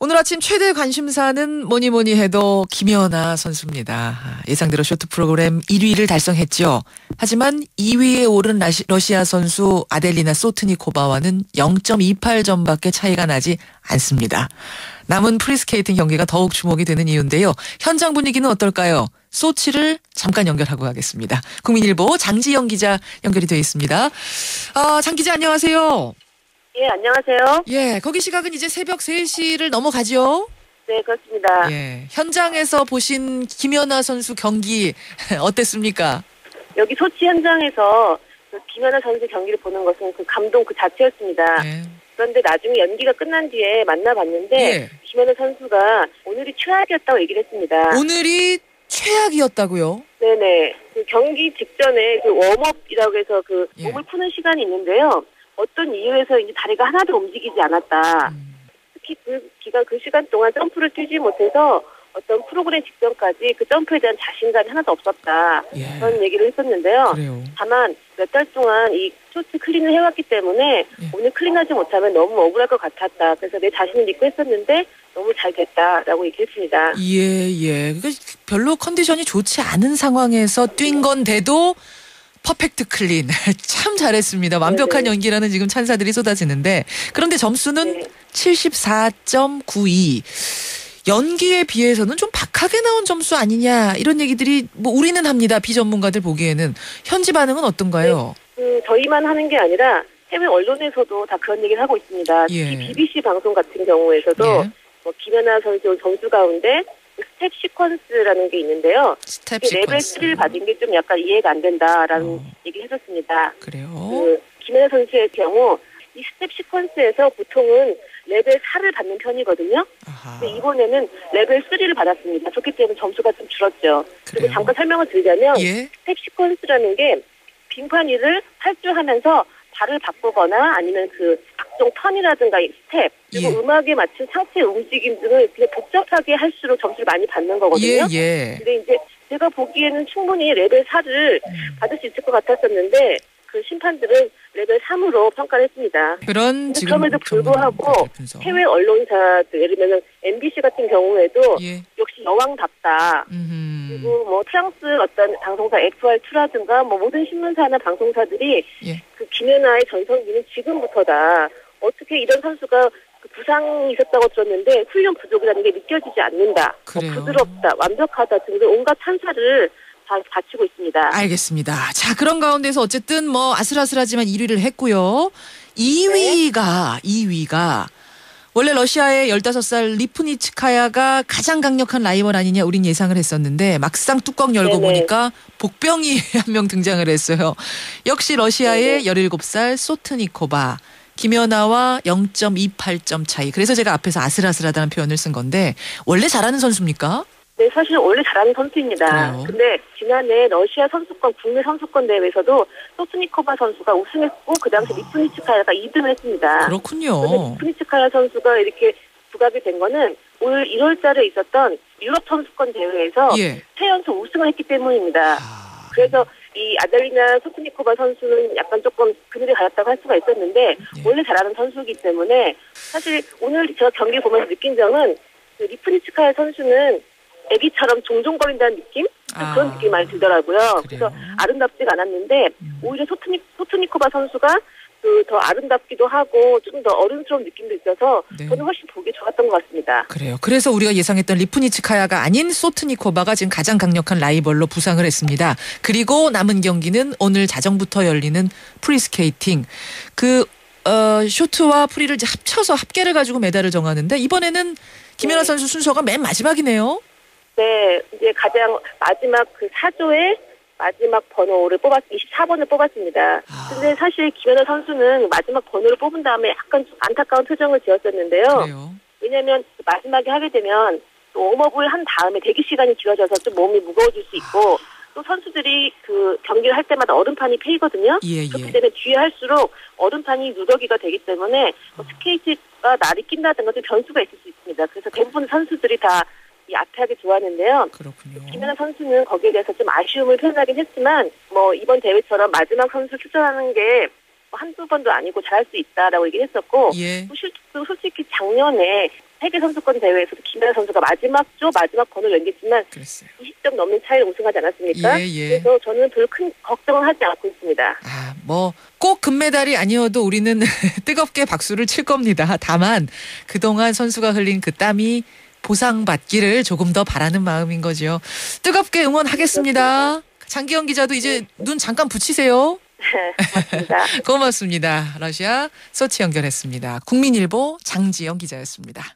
오늘 아침 최대 관심사는 뭐니 뭐니 해도 김연아 선수입니다. 예상대로 쇼트 프로그램 1위를 달성했죠. 하지만 2위에 오른 러시아 선수 아델리나 소트니코바와는 0.28점밖에 차이가 나지 않습니다. 남은 프리스케이팅 경기가 더욱 주목이 되는 이유인데요. 현장 분위기는 어떨까요? 소치를 잠깐 연결하고 가겠습니다. 국민일보 장지영 기자 연결이 되어 있습니다. 장 기자 안녕하세요. 예, 안녕하세요. 예, 거기 시각은 이제 새벽 3시를 넘어가죠? 네, 그렇습니다. 예, 현장에서 보신 김연아 선수 경기 어땠습니까? 여기 소치 현장에서 그 김연아 선수 경기를 보는 것은 그 감동 그 자체였습니다. 예. 그런데 나중에 연기가 끝난 뒤에 만나봤는데 예. 김연아 선수가 오늘이 최악이었다고 얘기를 했습니다. 오늘이 최악이었다고요? 네네. 그 경기 직전에 그 웜업이라고 해서 그 예. 몸을 푸는 시간이 있는데요. 어떤 이유에서 이제 다리가 하나도 움직이지 않았다. 특히 그 시간 동안 점프를 뛰지 못해서 어떤 프로그램 직전까지 그 점프에 대한 자신감이 하나도 없었다. 예. 그런 얘기를 했었는데요. 그래요. 다만 몇 달 동안 이 쇼트 클린을 해왔기 때문에 오늘 클린하지 못하면 너무 억울할 것 같았다. 그래서 내 자신을 믿고 했었는데 너무 잘 됐다라고 얘기했습니다. 예. 그러니까 별로 컨디션이 좋지 않은 상황에서 뛴 건데도 퍼펙트 클린. 참 잘했습니다. 완벽한 네네. 연기라는 지금 찬사들이 쏟아지는데 그런데 점수는 네. 74.92. 연기에 비해서는 좀 박하게 나온 점수 아니냐 이런 얘기들이 뭐 우리는 합니다. 비전문가들 보기에는. 현지 반응은 어떤가요? 저희만 하는 게 아니라 해외 언론에서도 다 그런 얘기를 하고 있습니다. 예. 특히 BBC 방송 같은 경우에서도 예. 뭐 김연아 선수 점수 가운데 스텝 시퀀스라는 게 있는데요. 스텝 레벨 시퀀스. 3를 받은 게 좀 약간 이해가 안 된다라는 얘기를 해줬습니다. 그래요? 김연아 선수의 경우 이 스텝 시퀀스에서 보통은 레벨 4를 받는 편이거든요. 아하. 근데 이번에는 레벨 3를 받았습니다. 좋기 때문에 점수가 좀 줄었죠. 그리고 그래요? 잠깐 설명을 드리자면 예. 스텝 시퀀스라는 게 빙판 위를 활주하면서 발을 바꾸거나 아니면 그 각종 턴이라든가 이 스텝 그리고 예. 음악에 맞춘 상체 움직임 등을 그냥 복잡하게 할수록 점수를 많이 받는 거거든요. 예. 근데 이제 제가 보기에는 충분히 레벨 4를 받을 수 있을 것 같았었는데 그 심판들은 레벨 3으로 평가를 했습니다. 그런 지금 그럼에도 불구하고 전문가들 분석. 해외 언론사들 예를 들면 MBC 같은 경우에도 예. 역시 여왕답다. 그리고 뭐 프랑스 어떤 방송사 FR2라든가 뭐 모든 신문사나 방송사들이 예. 그 김연아의 전성기는 지금부터다. 어떻게 이런 선수가 그 부상이 있었다고 들었는데 훈련 부족이라는 게 느껴지지 않는다. 뭐 그래요. 부드럽다, 완벽하다 등등 온갖 찬사를 다 바치고 있습니다. 알겠습니다. 자, 그런 가운데서 어쨌든 뭐 아슬아슬하지만 1위를 했고요. 2위가 원래 러시아의 15살 리프니츠카야가 가장 강력한 라이벌 아니냐 우린 예상을 했었는데 막상 뚜껑 열고 네네. 보니까 복병이 한 명 등장을 했어요. 역시 러시아의 네네. 17살 소트니코바. 김연아와 0.28점 차이. 그래서 제가 앞에서 아슬아슬하다는 표현을 쓴 건데 원래 잘하는 선수입니까? 네, 사실 원래 잘하는 선수입니다. 그래요? 근데 지난해 러시아 선수권 국내 선수권 대회에서도 소스니코바 선수가 우승했고 그 당시 리프니츠카야가 2등을 했습니다. 그렇군요. 그런데 리프니츠카야 선수가 이렇게 부각이 된 거는 올 1월달에 있었던 유럽 선수권 대회에서 예. 3연속 우승을 했기 때문입니다. 아, 그래서 이 아델리나 소스니코바 선수는 약간 조금 그늘에 가렸다고 할 수가 있었는데 예. 원래 잘하는 선수이기 때문에 사실 오늘 제가 경기 보면서 느낀 점은 그 리프니츠카야 선수는 애기처럼 종종거린다는 느낌? 아. 그런 느낌이 많이 들더라고요. 그래요? 그래서 아름답지가 않았는데 오히려 소트니코바 선수가 그 더 아름답기도 하고 좀 더 어른스러운 느낌도 있어서 네. 저는 훨씬 보기 좋았던 것 같습니다. 그래요. 그래서 우리가 예상했던 리프니츠카야가 아닌 소트니코바가 지금 가장 강력한 라이벌로 부상을 했습니다. 그리고 남은 경기는 오늘 자정부터 열리는 프리스케이팅. 쇼트와 프리를 이제 합쳐서 합계를 가지고 메달을 정하는데 이번에는 김연아 네. 선수 순서가 맨 마지막이네요. 네, 이제 가장 마지막 그 4조의 마지막 번호를 24번을 뽑았습니다. 아. 근데 사실 김연아 선수는 마지막 번호를 뽑은 다음에 약간 좀 안타까운 표정을 지었었는데요. 그래요. 왜냐하면 마지막에 하게 되면 또 웜업을 한 다음에 대기 시간이 길어져서 좀 몸이 무거워질 수 있고 또 선수들이 그 경기를 할 때마다 얼음판이 패이거든요. 예. 그렇기 때문에 뒤에 할수록 얼음판이 누더기가 되기 때문에 뭐 스케이트가 날이 낀다든가 좀 변수가 있을 수 있습니다. 그래서 대부분 선수들이 다 이 앞에 하기 좋아하는데요. 그렇군요. 김연아 선수는 거기에 대해서 좀 아쉬움을 표현하긴 했지만 뭐 이번 대회처럼 마지막 선수 출전하는 게 한두 번도 아니고 잘할 수 있다라고 얘기했었고 예. 또 솔직히 작년에 세계 선수권 대회에서도 김연아 선수가 마지막 건을 넘겼지만 그랬어요. 20점 넘는 차이로 우승하지 않았습니까? 예, 예. 그래서 저는 별 큰 걱정을 하지 않고 있습니다. 뭐 꼭 금메달이 아니어도 우리는 뜨겁게 박수를 칠 겁니다. 다만 그동안 선수가 흘린 그 땀이 보상받기를 조금 더 바라는 마음인 거죠. 뜨겁게 응원하겠습니다. 장기영 기자도 이제 눈 잠깐 붙이세요. 고맙습니다. 고맙습니다. 러시아 소치 연결했습니다. 국민일보 장지영 기자였습니다.